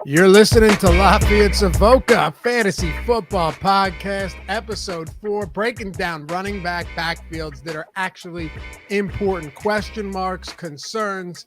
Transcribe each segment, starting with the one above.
You're listening to Loughy Savoca, a fantasy football podcast, episode 4, breaking down running back backfields that are actually important. Question marks, concerns,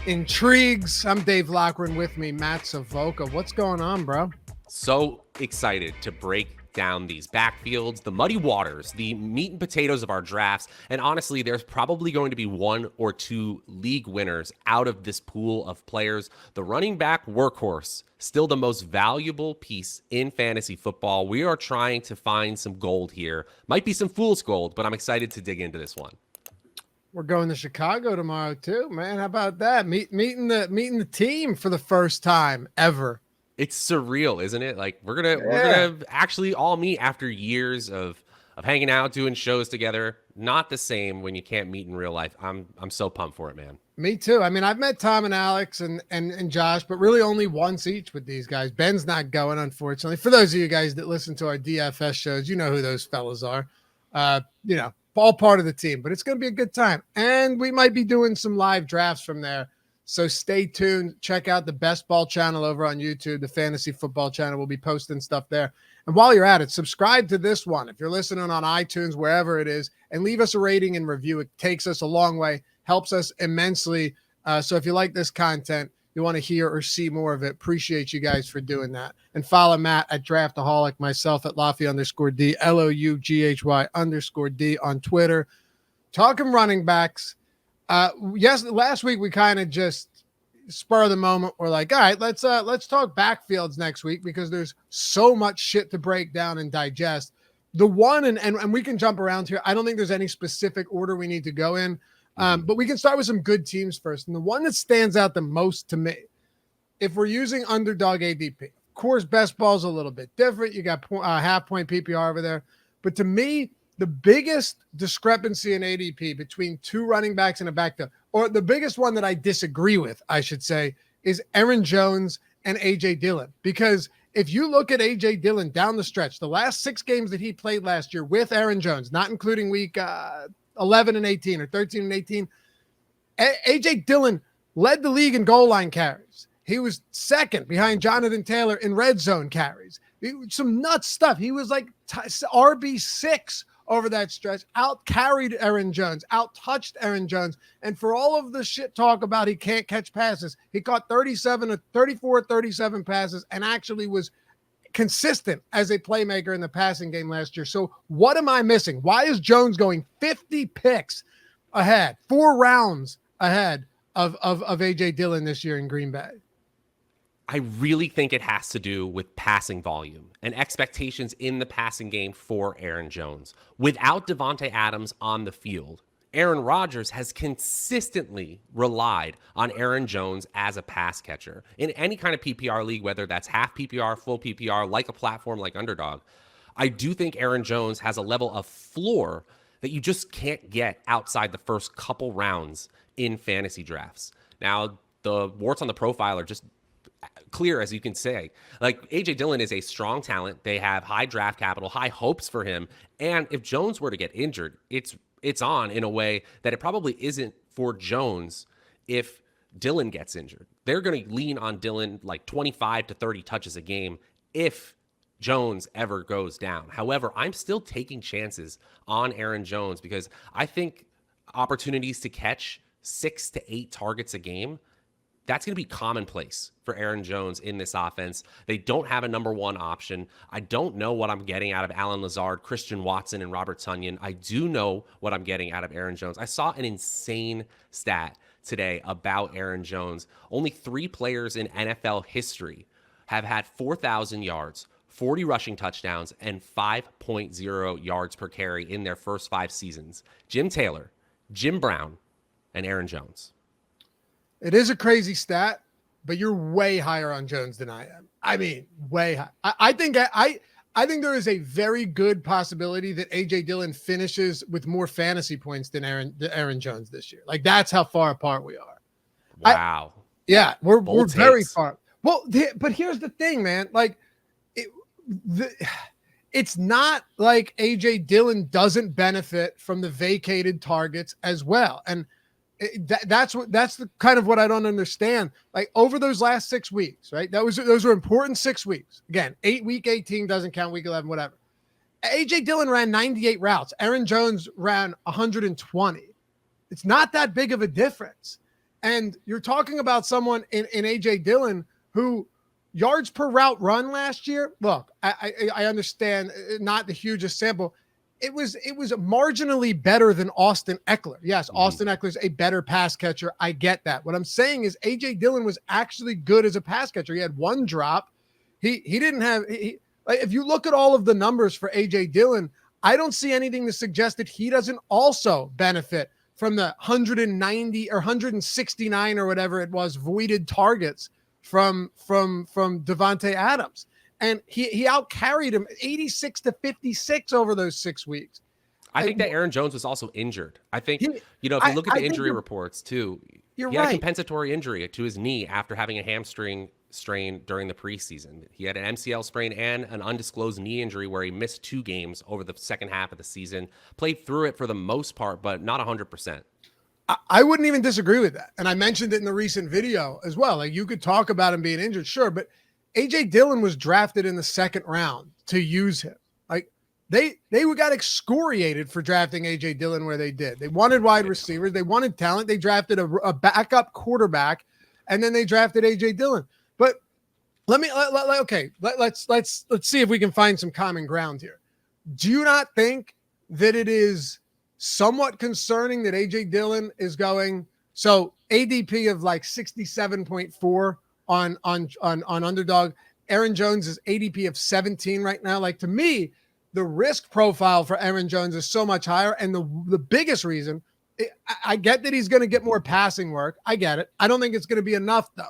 intrigues. I'm Dave Loughran, with me, Matt Savoca. What's going on, bro? So excited to break down these backfields, the muddy waters, the meat and potatoes of our drafts. And honestly, there's probably going to be one or two league winners out of this pool of players. The running back workhorse, still the most valuable piece in fantasy football. We are trying to find some gold here. Might be some fool's gold, but I'm excited to dig into this one. We're going to Chicago tomorrow too, man. How about that? Meeting the team for the first time ever. It's surreal, isn't it? Like we're gonna actually all meet after years of hanging out, doing shows together. Not the same when you can't meet in real life. I'm so pumped for it, man. Me too. I mean, I've met Tom and Alex and Josh, but really only once each with these guys. Ben's not going, unfortunately. For those of you guys that listen to our DFS shows, you know who those fellas are. All part of the team, but it's going to be a good time. And we might be doing some live drafts from there. So stay tuned. Check out the Best Ball channel over on YouTube, the Fantasy Football channel. We'll be posting stuff there. And while you're at it, subscribe to this one. If you're listening on iTunes, wherever it is, and leave us a rating and review. It takes us a long way, helps us immensely. So if you like this content, you want to hear or see more of it, appreciate you guys for doing that. And follow Matt at Draftaholic, myself at Loughy_D, LOUGHY_D on Twitter. Talking running backs. Last week we kind of just spur of the moment. We're like, all right, let's talk backfields next week because there's so much shit to break down and digest. The one, and we can jump around here. I don't think there's any specific order we need to go in, but we can start with some good teams first. And the one that stands out the most to me, if we're using underdog ADP, of course, best ball's a little bit different. You got half point PPR over there, but to me, the biggest discrepancy in ADP between two running backs and a backfield, or the biggest one that I disagree with, I should say, is Aaron Jones and A.J. Dillon. Because if you look at A.J. Dillon down the stretch, the last 6 games that he played last year with Aaron Jones, not including week 11 and 18 or 13 and 18, A.J. Dillon led the league in goal line carries. He was second behind Jonathan Taylor in red zone carries. Some nuts stuff. He was like RB6 over that stretch, out-carried Aaron Jones, out-touched Aaron Jones. And for all of the shit talk about he can't catch passes, he caught 34, 37 passes and actually was consistent as a playmaker in the passing game last year. So what am I missing? Why is Jones going 50 picks ahead, 4 rounds ahead of A.J. Dillon this year in Green Bay? I really think it has to do with passing volume and expectations in the passing game for Aaron Jones. Without Davante Adams on the field, Aaron Rodgers has consistently relied on Aaron Jones as a pass catcher in any kind of PPR league, whether that's half PPR, full PPR, like a platform like Underdog. I do think Aaron Jones has a level of floor that you just can't get outside the first couple rounds in fantasy drafts. Now, the warts on the profile are just clear, as you can say. Like, A.J. Dillon is a strong talent. They have high draft capital, high hopes for him. And if Jones were to get injured, it's on in a way that it probably isn't for Jones if Dillon gets injured. They're going to lean on Dillon like 25 to 30 touches a game if Jones ever goes down. However, I'm still taking chances on Aaron Jones because I think opportunities to catch 6 to 8 targets a game, that's going to be commonplace for Aaron Jones in this offense. They don't have a number one option. I don't know what I'm getting out of Allen Lazard, Christian Watson, and Robert Tonyan. I do know what I'm getting out of Aaron Jones. I saw an insane stat today about Aaron Jones. Only 3 players in NFL history have had 4,000 yards, 40 rushing touchdowns, and 5.0 yards per carry in their first 5 seasons. Jim Taylor, Jim Brown, and Aaron Jones. It is a crazy stat, but you're way higher on Jones than I am. I mean, way high. I think there is a very good possibility that A.J. Dillon finishes with more fantasy points than Aaron Jones this year. Like, that's how far apart we are. Wow. We're very far. Well, but here's the thing, man. Like, it's not like A.J. Dillon doesn't benefit from the vacated targets as well. And That's the kind of what I don't understand. Like over those last 6 weeks, right? Those were important 6 weeks. Again, week 18 doesn't count, week 11, whatever. AJ Dillon ran 98 routes. Aaron Jones ran 120. It's not that big of a difference. And you're talking about someone in AJ Dillon who yards per route run last year. Look, I understand not the hugest sample. It was marginally better than Austin Eckler. Yes, Austin Eckler's a better pass catcher. I get that. What I'm saying is AJ Dillon was actually good as a pass catcher. He had one drop. He didn't have like, if you look at all of the numbers for AJ Dillon, I don't see anything to suggest that he doesn't also benefit from the 190 or 169 or whatever it was voided targets from Davante Adams. And he outcarried him 86-56 over those 6 weeks. I think that Aaron Jones was also injured. I think, if you look at the injury reports too, he had a compensatory injury to his knee after having a hamstring strain during the preseason. He had an MCL sprain and an undisclosed knee injury where he missed 2 games over the second half of the season, played through it for the most part, but not 100%. I wouldn't even disagree with that. And I mentioned it in the recent video as well. Like, you could talk about him being injured, sure, but AJ Dillon was drafted in the 2nd round to use him. Like, they got excoriated for drafting AJ Dillon where they did. They wanted wide receivers. They wanted talent. They drafted a backup quarterback, and then they drafted AJ Dillon. But let's see if we can find some common ground here. Do you not think that it is somewhat concerning that AJ Dillon is going so ADP of like 67.4 on Underdog? Aaron Jones is ADP of 17 right now. Like, to me, the risk profile for Aaron Jones is so much higher. And the biggest reason, I get that he's going to get more passing work. I get it. I don't think it's going to be enough, though.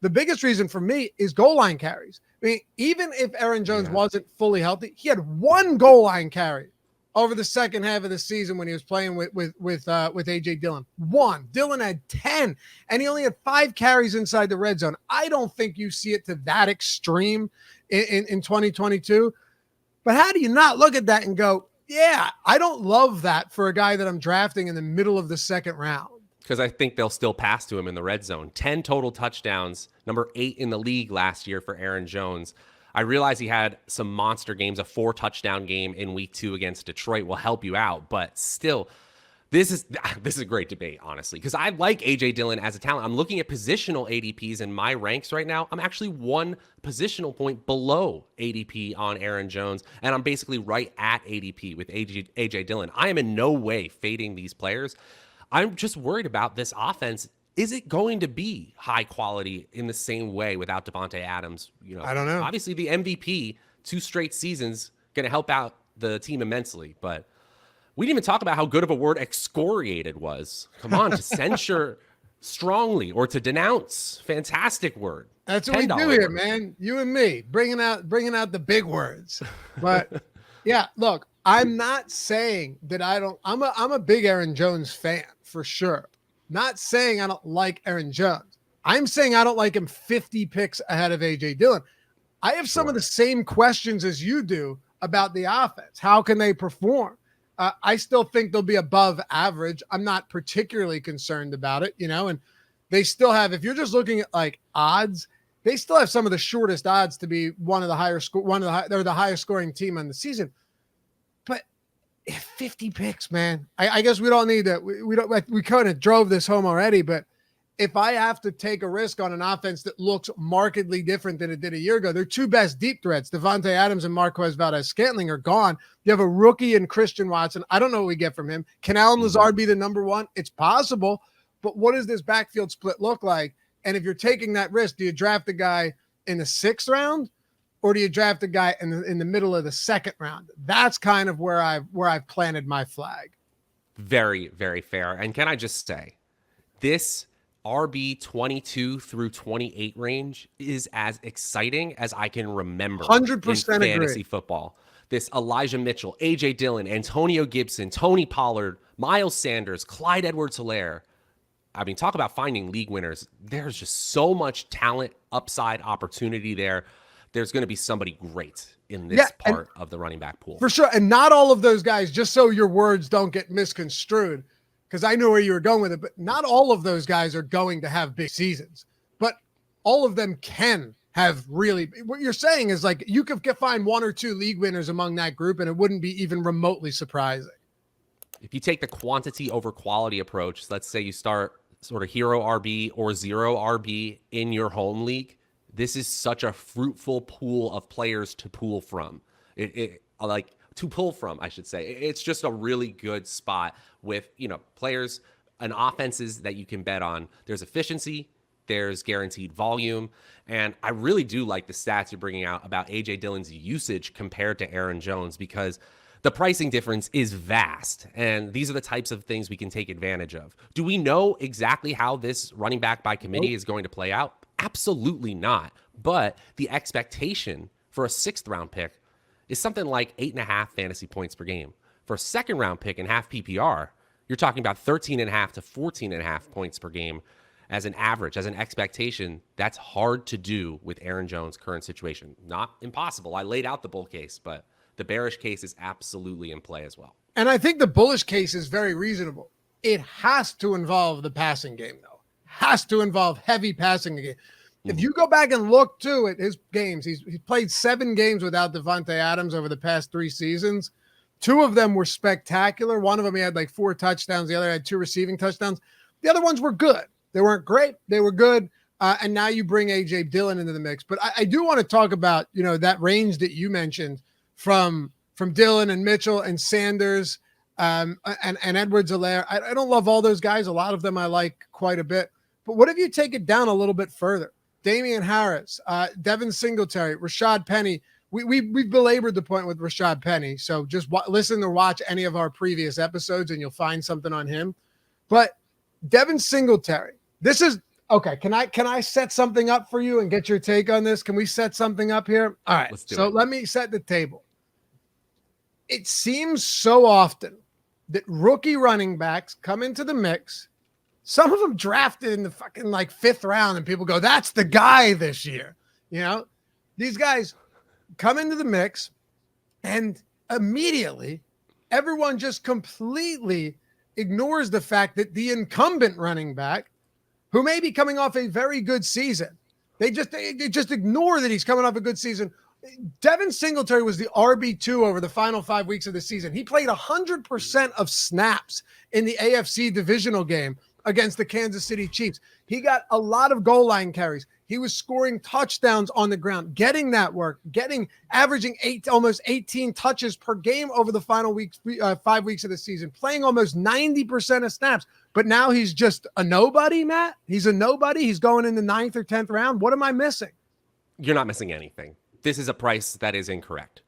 The biggest reason for me is goal line carries. I mean, even if Aaron Jones wasn't fully healthy, he had 1 goal line carry over the second half of the season when he was playing with AJ Dillon. 1. Dillon had 10, and he only had 5 carries inside the red zone. I don't think you see it to that extreme in 2022. But how do you not look at that and go, yeah, I don't love that for a guy that I'm drafting in the middle of the 2nd round? Because I think they'll still pass to him in the red zone. 10 total touchdowns, number 8 in the league last year for Aaron Jones. I realize he had some monster games. A 4-touchdown game in week 2 against Detroit will help you out, but still, this is a great debate, honestly, because I like AJ Dillon as a talent. I'm looking at positional ADPs in my ranks right now. I'm actually 1 positional point below ADP on Aaron Jones, and I'm basically right at ADP with AJ Dillon. I am in no way fading these players. I'm just worried about this offense. Is it going to be high quality in the same way without Davante Adams? I don't know. Obviously, the MVP, 2 straight seasons, going to help out the team immensely. But we didn't even talk about how good of a word excoriated was. Come on, to censure strongly or to denounce. Fantastic word. That's what we do here, man. You and me, bringing out the big words. But yeah, look, I'm not saying that I'm a big Aaron Jones fan for sure. Not saying I don't like Aaron Jones. I'm saying I don't like him 50 picks ahead of AJ Dillon. I have some of the same questions as you do about the offense. How can they perform? I still think they'll be above average. I'm not particularly concerned about it, and they still have, if you're just looking at like odds, they still have some of the shortest odds to be they're the highest scoring team on the season. But 50 picks, man. I guess we don't need that. We kind of drove this home already, but if I have to take a risk on an offense that looks markedly different than it did a year ago, their 2 best deep threats, Davante Adams and Marquez Valdez-Scantling, are gone. You have a rookie in Christian Watson. I don't know what we get from him. Can Allen Lazard be the number 1? It's possible, but what does this backfield split look like? And if you're taking that risk, do you draft a guy in the 6th round, or do you draft a guy in the middle of the 2nd round? That's kind of where I've planted my flag. Very, very fair. And can I just say, this RB 22 through 28 range is as exciting as I can remember 100% in fantasy football. This Elijah Mitchell, AJ Dillon, Antonio Gibson, Tony Pollard, Miles Sanders, Clyde Edwards-Helaire. I mean, talk about finding league winners. There's just so much talent, upside, opportunity there. There's going to be somebody great in this part of the running back pool. For sure. And not all of those guys, just so your words don't get misconstrued, because I know where you were going with it, but not all of those guys are going to have big seasons, but all of them can have really, what you're saying is like, you could find one or two league winners among that group and it wouldn't be even remotely surprising. If you take the quantity over quality approach, let's say you start sort of hero RB or zero RB in your home league, this is such a fruitful pool of players to pull from. I should say. It's just a really good spot with, players and offenses that you can bet on. There's efficiency, there's guaranteed volume, and I really do like the stats you're bringing out about A.J. Dillon's usage compared to Aaron Jones, because the pricing difference is vast, and these are the types of things we can take advantage of. Do we know exactly how this running back by committee is going to play out? Absolutely not. But the expectation for a 6th-round pick is something like 8.5 fantasy points per game. For a 2nd-round pick in half PPR, you're talking about 13.5 to 14.5 points per game as an average, as an expectation. That's hard to do with Aaron Jones' current situation. Not impossible. I laid out the bull case, but the bearish case is absolutely in play as well. And I think the bullish case is very reasonable. It has to involve the passing game, though. Has to involve heavy passing game. If you go back and look too at his games, he's played 7 games without Davante Adams over the past 3 seasons. 2 of them were spectacular. One of them he had like 4 touchdowns. The other had 2 receiving touchdowns. The other ones were good. They weren't great. They were good. And now you bring A.J. Dillon into the mix. But I do want to talk about, that range that you mentioned from Dillon and Mitchell and Sanders and Edwards-Helaire. I don't love all those guys. A lot of them I like quite a bit. But what if you take it down a little bit further? Damien Harris, Devin Singletary, Rashad Penny. We've belabored the point with Rashad Penny, so just listen or watch any of our previous episodes and you'll find something on him. But Devin Singletary, this is okay. Can I set something up for you and get your take on this? Can we set something up here? All right. Let me set the table. It seems so often that rookie running backs come into the mix. Some of them drafted in the fucking 5th round and people go, that's the guy this year. These guys come into the mix and immediately everyone just completely ignores the fact that the incumbent running back, who may be coming off a very good season, they just ignore that he's coming off a good season. Devin Singletary was the RB2 over the final 5 weeks of the season. He played 100% of snaps in the AFC divisional game against the Kansas City Chiefs. He got a lot of goal line carries. He was scoring touchdowns on the ground, getting that work, averaging almost 18 touches per game over the final 5 weeks of the season, playing almost 90% of snaps. But now he's just a nobody, Matt. He's a nobody. He's going in the 9th or 10th round. What am I missing? You're not missing anything. This is a price that is incorrect.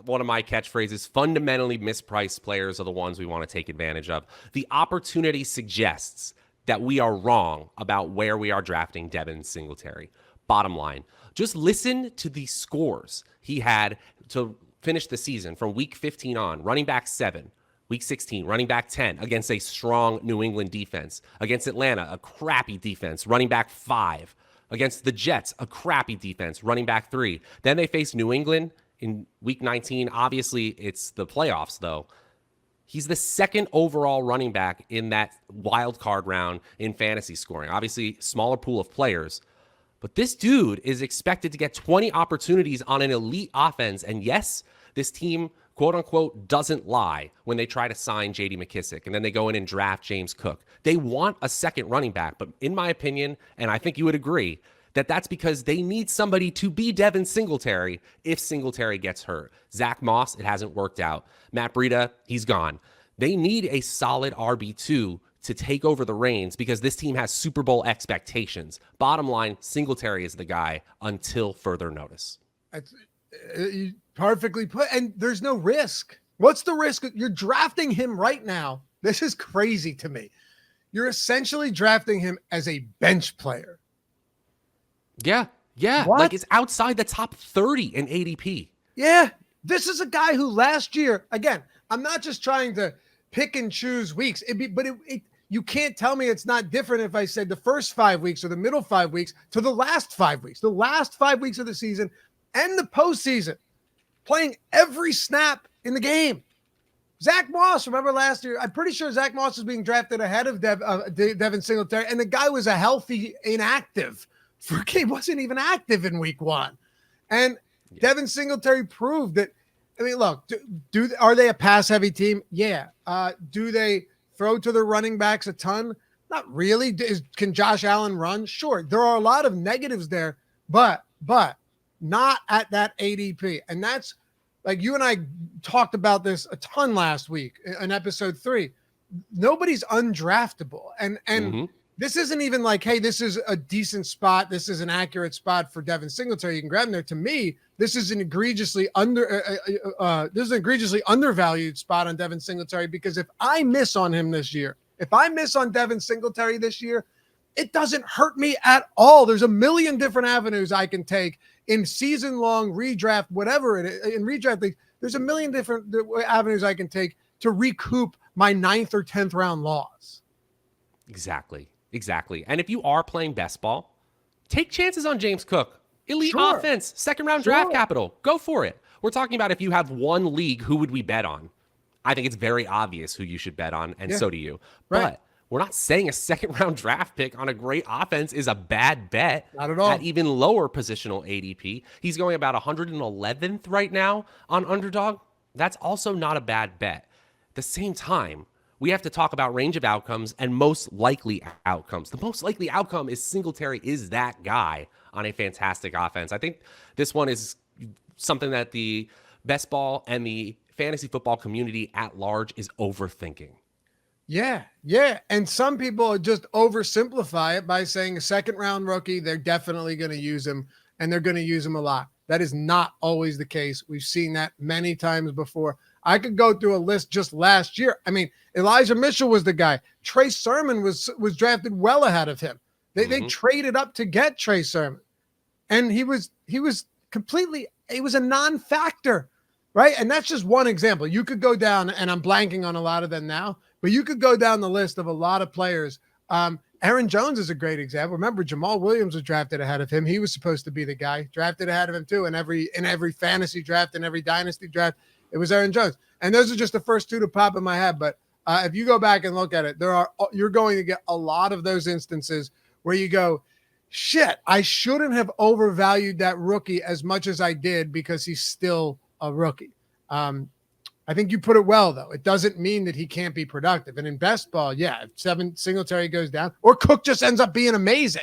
One of my catchphrases, fundamentally mispriced players are the ones we want to take advantage of. The opportunity suggests that we are wrong about where we are drafting Devin Singletary. Bottom line, just listen to the scores he had to finish the season from week 15 on. Running back 7, week 16, running back 10 against a strong New England defense. Against Atlanta, a crappy defense, running back 5. Against the Jets, a crappy defense, running back 3. Then they face New England in week 19. Obviously, it's the playoffs, though. He's the 2nd overall running back in that wild card round in fantasy scoring. Obviously, smaller pool of players. But this dude is expected to get 20 opportunities on an elite offense. And yes, this team, quote unquote, doesn't lie when they try to sign J.D. McKissick and then they go in and draft James Cook. They want a second running back. But in my opinion, and I think you would agree, that's because they need somebody to be Devin Singletary if Singletary gets hurt. Zach Moss, it hasn't worked out. Matt Breida, he's gone. They need a solid RB2 to take over the reins because this team has Super Bowl expectations. Bottom line, Singletary is the guy until further notice. That's perfectly put. And there's no risk. What's the risk? You're drafting him right now. This is crazy to me. You're essentially drafting him as a bench player. Yeah. What? Like it's outside the top 30 in ADP. Yeah. This is a guy who last year, again, I'm not just trying to pick and choose weeks. You can't tell me it's not different if I said the first 5 weeks or the middle 5 weeks to the last 5 weeks. The last 5 weeks of the season and the postseason, playing every snap in the game. Zach Moss, remember last year? I'm pretty sure Zach Moss was being drafted ahead of Devin Singletary, and the guy was a healthy inactive. He wasn't even active in week 1. And Devin Singletary proved that. I mean, look, are they a pass-heavy team? Yeah. Do they throw to the running backs a ton? Not really. Can Josh Allen run? Sure. There are a lot of negatives there, but not at that ADP. And that's, like, you and I talked about this a ton last week in episode 3. Nobody's undraftable. And this isn't even like, hey, this is a decent spot. This is an accurate spot for Devin Singletary. You can grab him there. To me, this is an egregiously undervalued spot on Devin Singletary, because if I miss on him this year, if I miss on Devin Singletary this year, it doesn't hurt me at all. There's a million different avenues I can take in season-long redraft, whatever it is, in redraft league. There's a million different avenues I can take to recoup my 9th or 10th round loss. Exactly. And if you are playing best ball, take chances on James Cook. Elite offense, 2nd round draft capital. Go for it. We're talking about if you have one league, who would we bet on? I think it's very obvious who you should bet on, and so do you. Right. But we're not saying a 2nd round draft pick on a great offense is a bad bet. Not at all. At even lower positional ADP. He's going about 111th right now on Underdog. That's also not a bad bet. At the same time, we have to talk about range of outcomes and most likely outcomes. The most likely outcome is Singletary is that guy on a fantastic offense. I think this one is something that the best ball and the fantasy football community at large is overthinking. Yeah. And some people just oversimplify it by saying a 2nd round rookie, they're definitely going to use him, and they're going to use him a lot. That is not always the case. We've seen that many times before. I could go through a list just last year. I mean, Elijah Mitchell was the guy. Trey Sermon was drafted well ahead of him. They traded up to get Trey Sermon. And he was a non-factor, right? And that's just one example. You could go down, and I'm blanking on a lot of them now, but you could go down the list of a lot of players. Aaron Jones is a great example. Remember, Jamaal Williams was drafted ahead of him. He was supposed to be the guy drafted ahead of him too. In every fantasy draft, in every dynasty draft, it was Aaron Jones. And those are just the first 2 to pop in my head. But if you go back and look at it, you're going to get a lot of those instances where you go, shit, I shouldn't have overvalued that rookie as much as I did because he's still a rookie. I think you put it well, though. It doesn't mean that he can't be productive. And in best ball, if Singletary goes down, or Cook just ends up being amazing.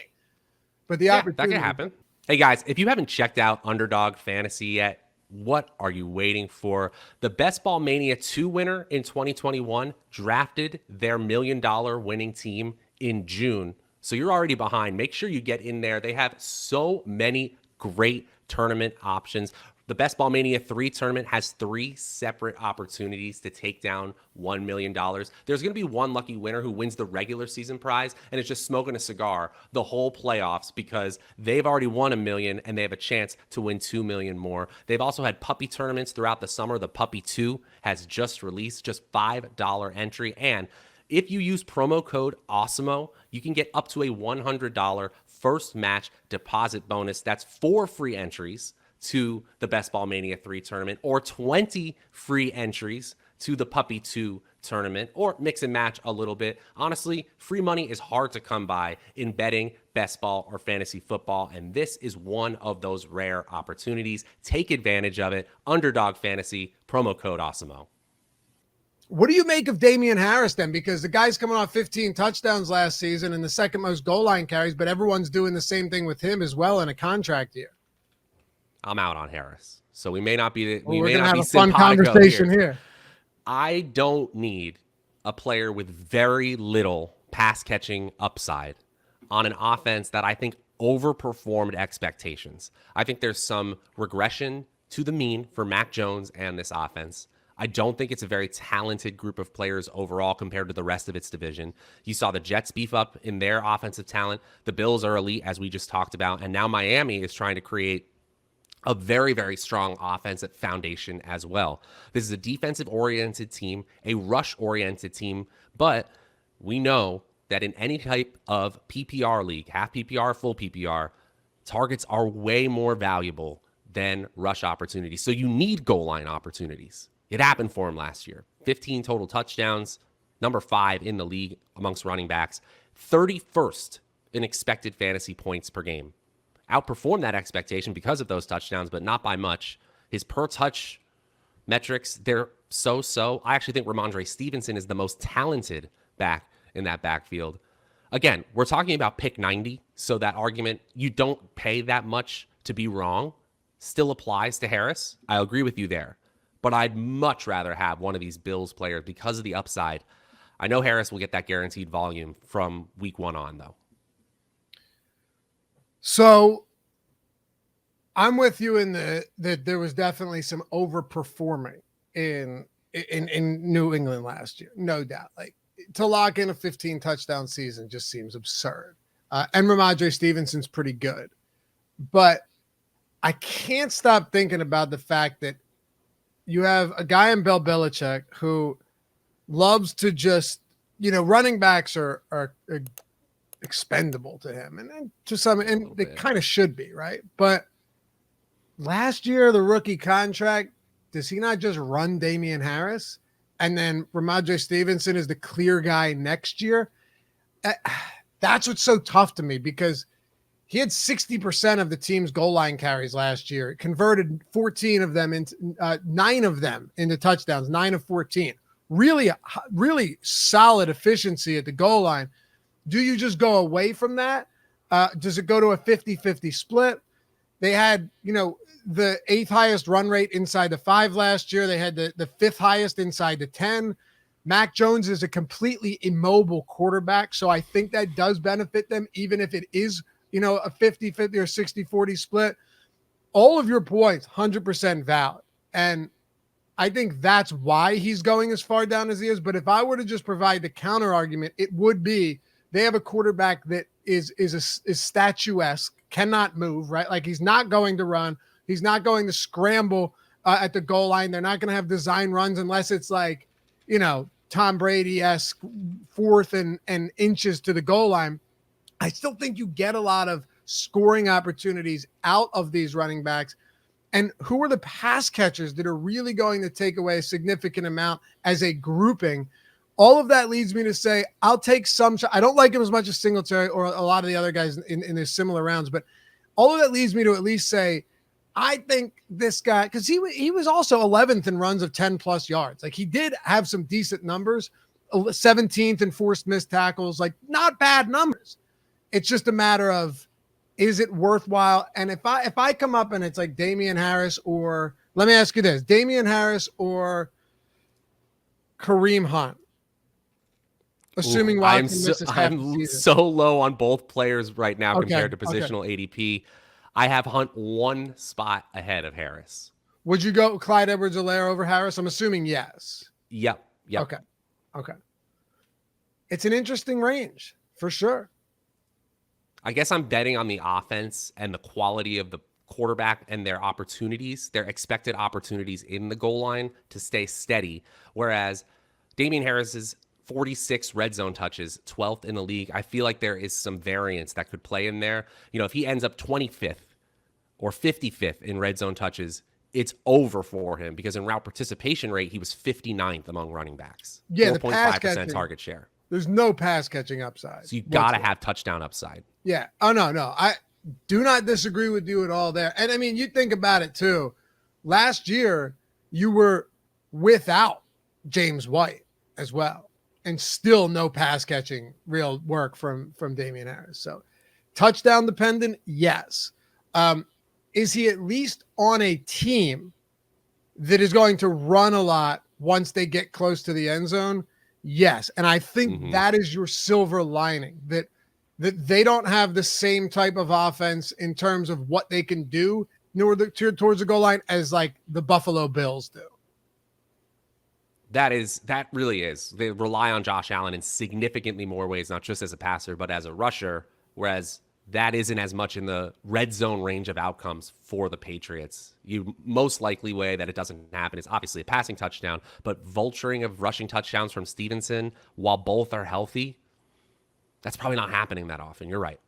But the opportunity, that can happen. Hey, guys, if you haven't checked out Underdog Fantasy yet, what are you waiting for? The Best Ball Mania 2 winner in 2021 drafted their $1 million winning team in June. So you're already behind. Make sure you get in there. They have so many great tournament options. The Best Ball Mania 3 tournament has 3 separate opportunities to take down $1 million. There's going to be one lucky winner who wins the regular season prize and is just smoking a cigar the whole playoffs because they've already won $1 million and they have a chance to win $2 million more. They've also had puppy tournaments throughout the summer. The Puppy 2 has just released, just $5 entry. And if you use promo code AWESEMO, you can get up to a $100 first match deposit bonus. That's 4 free entries to the Best Ball Mania 3 tournament, or 20 free entries to the Puppy 2 tournament, or mix and match a little bit. Honestly, free money is hard to come by in betting best ball or fantasy football, and this is one of those rare opportunities. Take advantage of it. Underdog Fantasy, promo code AWESEMO. What do you make of Damien Harris then? Because the guy's coming off 15 touchdowns last season and the 2nd most goal line carries, but everyone's doing the same thing with him as well in a contract year. I'm out on Harris, so we may not be. We're going to have a fun conversation here. I don't need a player with very little pass catching upside on an offense that I think overperformed expectations. I think there's some regression to the mean for Mac Jones and this offense. I don't think it's a very talented group of players overall compared to the rest of its division. You saw the Jets beef up in their offensive talent. The Bills are elite, as we just talked about. And now Miami is trying to create a very, very strong offensive foundation as well. This is a defensive-oriented team, a rush-oriented team, but we know that in any type of PPR league, half PPR, full PPR, targets are way more valuable than rush opportunities. So you need goal line opportunities. It happened for him last year. 15 total touchdowns, number 5 in the league amongst running backs, 31st in expected fantasy points per game. Outperformed that expectation because of those touchdowns, but not by much. His per touch metrics, they're so. I actually think Rhamondre Stevenson is the most talented back in that backfield. Again, we're talking about pick 90, so that argument, you don't pay that much to be wrong, still applies to Harris. I agree with you there. But I'd much rather have one of these Bills players because of the upside. I know Harris will get that guaranteed volume from week 1 on, though. So I'm with you in that there was definitely some overperforming in New England last year, no doubt. Like, to lock in a 15 touchdown season just seems absurd. And Rhamondre Stevenson's pretty good, but I can't stop thinking about the fact that you have a guy in Bill Belichick who loves to just, running backs are expendable to him, and to some, and they kind of should be, right? But last year, the rookie contract, does he not just run Damien Harris? And then Rhamondre Stevenson is the clear guy next year? That's what's so tough to me, because he had 60% of the team's goal line carries last year, converted 14 of them into 9 of them into touchdowns, 9 of 14. Really solid efficiency at the goal line. Do you just go away from that? Does it go to a 50-50 split? They had, the 8th highest run rate inside the 5 last year. They had the 5th highest inside the 10. Mac Jones is a completely immobile quarterback, so I think that does benefit them, even if it is, a 50-50 or 60-40 split. All of your points, 100% valid. And I think that's why he's going as far down as he is. But if I were to just provide the counter argument, it would be they have a quarterback that is statuesque, cannot move, right? Like, he's not going to run. He's not going to scramble at the goal line. They're not going to have design runs unless it's like, Tom Brady-esque 4th and inches to the goal line. I still think you get a lot of scoring opportunities out of these running backs. And who are the pass catchers that are really going to take away a significant amount as a grouping? All of that leads me to say, I'll take some. I don't like him as much as Singletary or a lot of the other guys in their similar rounds, but all of that leads me to at least say, I think this guy, because he was also 11th in runs of 10 plus yards. Like, he did have some decent numbers, 17th in forced missed tackles, like, not bad numbers. It's just a matter of, is it worthwhile? And if I come up and it's like Damien Harris, or let me ask you this, Damien Harris or Kareem Hunt, assuming Watson misses half the season. So low on both players right now compared to positional ADP. I have Hunt 1 spot ahead of Harris. Would you go Clyde Edwards-Helaire over Harris? I'm assuming yes. Yep. Okay. It's an interesting range for sure. I guess I'm betting on the offense and the quality of the quarterback and their opportunities, their expected opportunities in the goal line to stay steady. Whereas Damien Harris's 46 red zone touches, 12th in the league. I feel like there is some variance that could play in there. If he ends up 25th or 55th in red zone touches, it's over for him, because in route participation rate, he was 59th among running backs. Yeah, 4.5% target share. There's no pass catching upside. So you got to have touchdown upside. Yeah. Oh, no. I do not disagree with you at all there. And I mean, you think about it too. Last year, you were without James White as well, and still no pass catching real work from Damien Harris. So touchdown dependent, yes. Is he at least on a team that is going to run a lot once they get close to the end zone? Yes. And I think that is your silver lining, that they don't have the same type of offense in terms of what they can do towards the goal line as like the Buffalo Bills do. That really is. They rely on Josh Allen in significantly more ways, not just as a passer, but as a rusher, whereas that isn't as much in the red zone range of outcomes for the Patriots. You most likely way that it doesn't happen is obviously a passing touchdown, but vulturing of rushing touchdowns from Stevenson while both are healthy, that's probably not happening that often. You're right.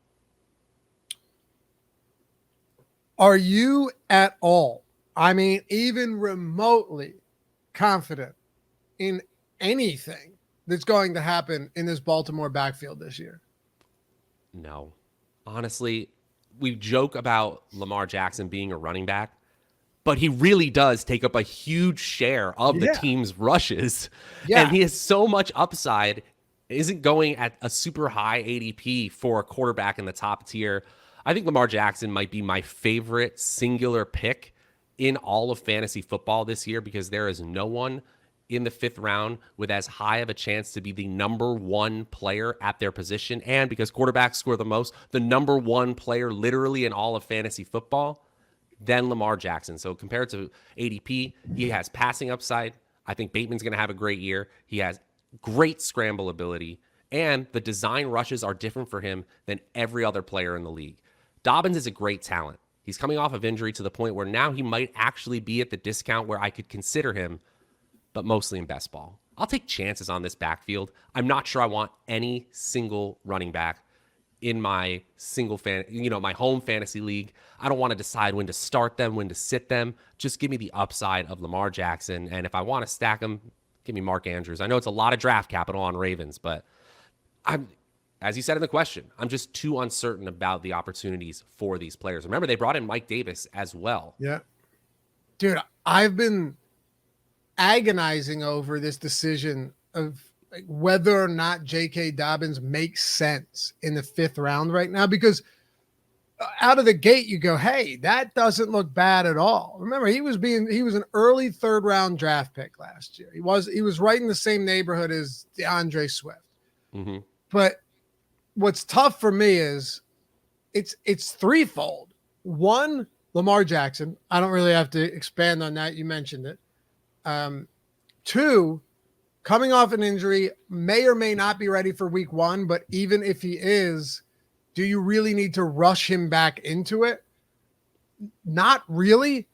Are you at all, I mean, even remotely confident in anything that's going to happen in this Baltimore backfield this year. No. Honestly, we joke about Lamar Jackson being a running back, but he really does take up a huge share of the team's rushes. Yeah. And he has so much upside, isn't going at a super high ADP for a quarterback in the top tier. I think Lamar Jackson might be my favorite singular pick in all of fantasy football this year, because there is no one in the 5th round with as high of a chance to be the number 1 player at their position. And because quarterbacks score the most, the number 1 player literally in all of fantasy football, then Lamar Jackson. So compared to ADP, he has passing upside. I think Bateman's going to have a great year. He has great scramble ability, and the design rushes are different for him than every other player in the league. Dobbins is a great talent. He's coming off of injury to the point where now he might actually be at the discount where I could consider him, but mostly in best ball. I'll take chances on this backfield. I'm not sure I want any single running back in my my home fantasy league. I don't want to decide when to start them, when to sit them. Just give me the upside of Lamar Jackson. And if I want to stack them, give me Mark Andrews. I know it's a lot of draft capital on Ravens, but as you said in the question, I'm just too uncertain about the opportunities for these players. Remember, they brought in Mike Davis as well. Yeah. Dude, I've been agonizing over this decision of whether or not J.K. Dobbins makes sense in the 5th round right now, because out of the gate you go, hey, that doesn't look bad at all. Remember, he was an early 3rd round draft pick last year. He was right in the same neighborhood as DeAndre Swift. Mm-hmm. But what's tough for me is it's threefold. One, Lamar Jackson. I don't really have to expand on that. You mentioned it. 2, coming off an injury, may or may not be ready for week 1, but even if he is, do you really need to rush him back into it? Not really.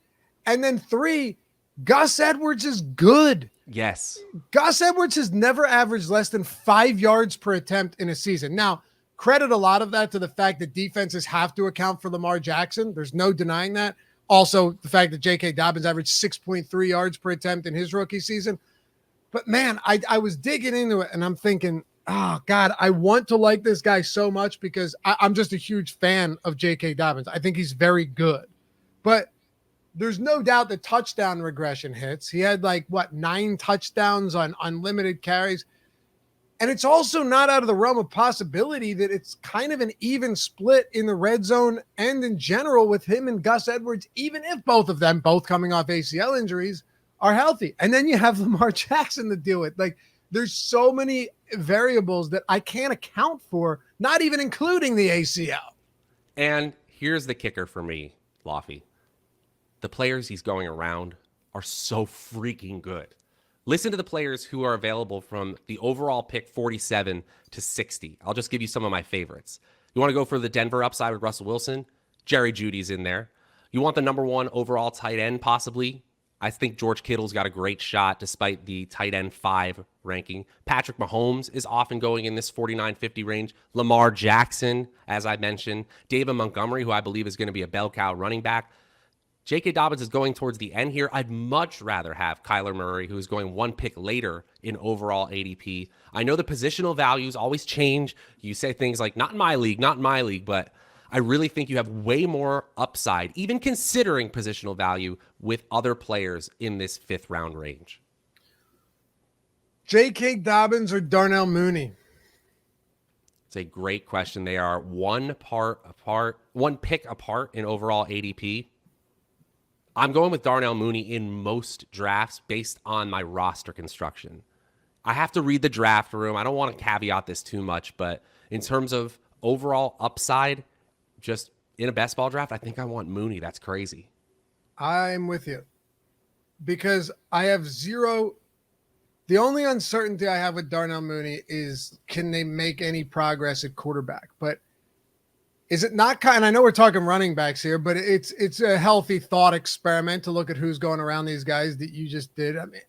And then 3, Gus Edwards is good. Yes. Gus Edwards has never averaged less than 5 yards per attempt in a season. Now, credit a lot of that to the fact that defenses have to account for Lamar Jackson. There's no denying that. Also, the fact that J.K. Dobbins averaged 6.3 yards per attempt in his rookie season. But, man, I was digging into it, and I'm thinking, oh, God, I want to like this guy so much because I'm just a huge fan of J.K. Dobbins. I think he's very good. But there's no doubt the touchdown regression hits. He had 9 touchdowns on unlimited carries. And it's also not out of the realm of possibility that it's kind of an even split in the red zone and in general with him and Gus Edwards, even if both of them, both coming off ACL injuries, are healthy. And then you have Lamar Jackson to deal with. There's so many variables that I can't account for, not even including the ACL. And here's the kicker for me, Loughy. The players he's going around are so freaking good. Listen to the players who are available from the overall pick 47 to 60. I'll just give you some of my favorites. You want to go for the Denver upside with Russell Wilson? Jerry Jeudy's in there. You want the number 1 overall tight end possibly? I think George Kittle's got a great shot despite the tight end 5 ranking. Patrick Mahomes is often going in this 49-50 range. Lamar Jackson, as I mentioned. David Montgomery, who I believe is going to be a bell cow running back. J.K. Dobbins is going towards the end here. I'd much rather have Kyler Murray, who is going 1 pick later in overall ADP. I know the positional values always change. You say things like, not in my league, but I really think you have way more upside, even considering positional value with other players in this 5th round range. J.K. Dobbins or Darnell Mooney? It's a great question. They are 1 pick apart in overall ADP. I'm going with Darnell Mooney in most drafts based on my roster construction. I have to read the draft room. I don't want to caveat this too much, but in terms of overall upside, just in a best ball draft, I think I want Mooney. That's crazy. I'm with you because I have zero. The only uncertainty I have with Darnell Mooney is, can they make any progress at quarterback? But is it not kind? I know we're talking running backs here, but it's a healthy thought experiment to look at who's going around these guys that you just did. I mean,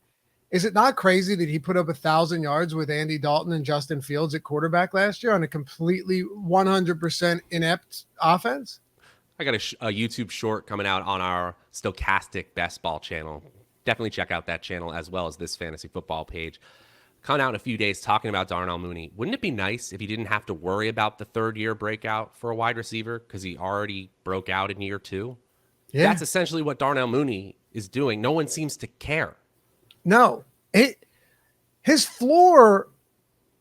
is it not crazy that he put up 1,000 yards with Andy Dalton and Justin Fields at quarterback last year on a completely 100% inept offense? I got a YouTube short coming out on our Stokastic best ball channel. definitely check out that channel as well as this fantasy football page. Coming out in a few days talking about Darnell Mooney. Wouldn't it be nice if he didn't have to worry about the third-year breakout for a wide receiver because he already broke out in year 2? Yeah. That's essentially what Darnell Mooney is doing. No one seems to care. No. His floor,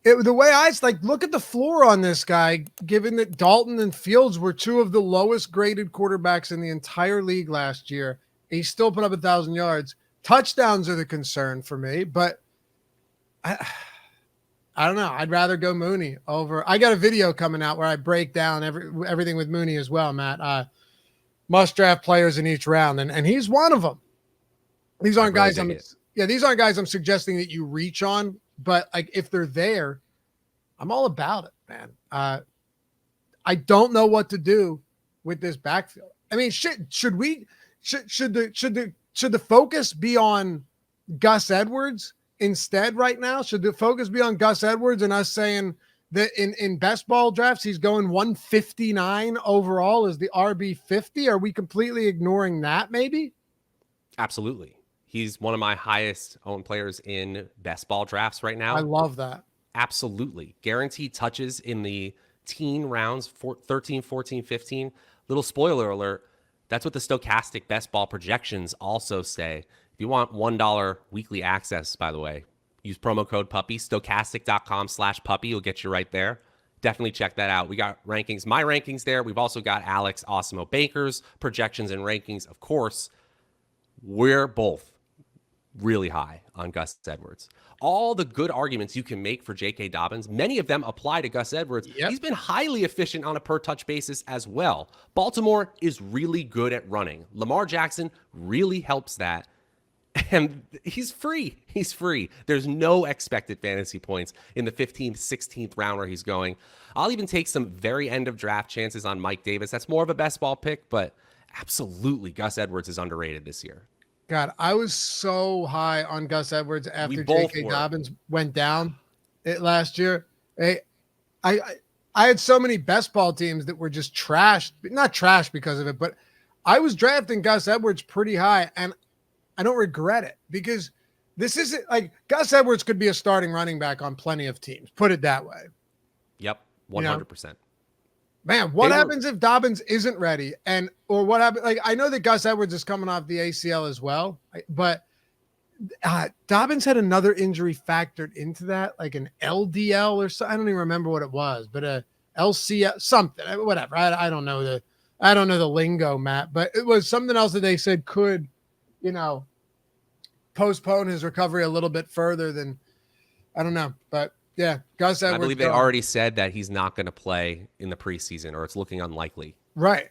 the way I look at the floor on this guy, given that Dalton and Fields were 2 of the lowest graded quarterbacks in the entire league last year. He still put up 1,000 yards. Touchdowns are the concern for me, but I don't know. I'd rather go Mooney over. I got a video coming out where I break down everything with Mooney as well, Matt. Must draft players in each round, and he's one of them. These aren't guys these aren't guys I'm suggesting that you reach on, but like if they're there, I'm all about it, man. I don't know what to do with this backfield. I mean, should the focus be on Gus Edwards instead right now? Should the focus be on Gus Edwards and us saying that in best ball drafts, he's going 159 overall as the RB 50? Are we completely ignoring that maybe? Absolutely. He's one of my highest owned players in best ball drafts right now. I love that. Absolutely. Guaranteed touches in the teen rounds, 13, 14, 15. Little spoiler alert. That's what the Stokastic best ball projections also say. If you want $1 weekly access, by the way, use promo code PUPPY, stokastic.com/puppy. You'll get you right there. Definitely check that out. We got rankings, my rankings there. We've also got Alex Osimo Baker's projections and rankings. Of course, we're both really high on Gus Edwards. All the good arguments you can make for J.K. Dobbins, many of them apply to Gus Edwards. Yep. He's been highly efficient on a per-touch basis as well. Baltimore is really good at running. Lamar Jackson really helps that. And he's free. He's free. There's no expected fantasy points in the 15th, 16th round where he's going. I'll even take some very end-of-draft chances on Mike Davis. That's more of a best ball pick, but absolutely Gus Edwards is underrated this year. God, I was so high on Gus Edwards after J.K. Dobbins went down last year. I had so many best ball teams that were just trashed, not trashed because of it, but I was drafting Gus Edwards pretty high, and I don't regret it because this isn't like Gus Edwards could be a starting running back on plenty of teams. Put it that way. Yep, 100%. You know? Man, what happens if Dobbins isn't ready? Or what happens? Like, I know that Gus Edwards is coming off the ACL as well, but Dobbins had another injury factored into that, like an LDL or something. I don't even remember what it was, but a LCL, something, whatever. I don't know the lingo, Matt, but it was something else that they said could, postpone his recovery a little bit further than, I don't know, but. Yeah, Gus Edwards. I believe they already said that he's not going to play in the preseason, or it's looking unlikely. Right.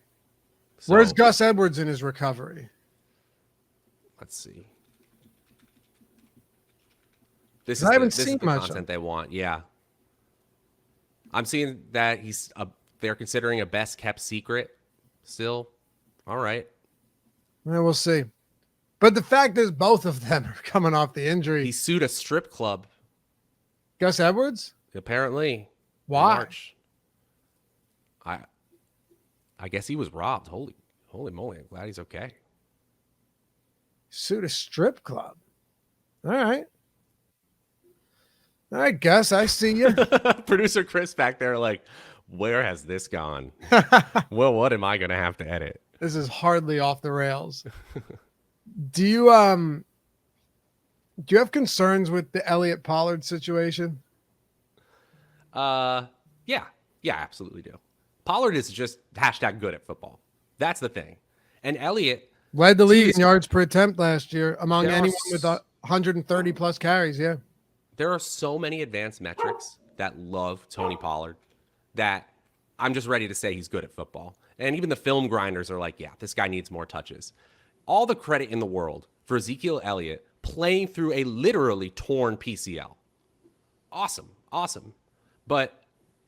So, where's Gus Edwards in his recovery? Let's see. This seen the much content they want. Yeah, I'm seeing that they're considering a best kept secret still. All right. Well, we'll see. But the fact is, both of them are coming off the injury. He sued a strip club. Gus Edwards? Apparently. Why? March. I guess he was robbed. Holy moly. I'm glad he's okay. Sued a strip club. All right, Gus, I see you. Producer Chris back there like, where has this gone? Well, what am I going to have to edit? This is hardly off the rails. Do you have concerns with the Elliott Pollard situation? Yeah, absolutely do. Pollard is just #good at football. That's the thing. And Elliott led the league in yards per attempt last year among anyone with 130 plus carries. Yeah. There are so many advanced metrics that love Tony Pollard that I'm just ready to say he's good at football. And even the film grinders are like, yeah, this guy needs more touches. All the credit in the world for Ezekiel Elliott playing through a literally torn PCL. Awesome. But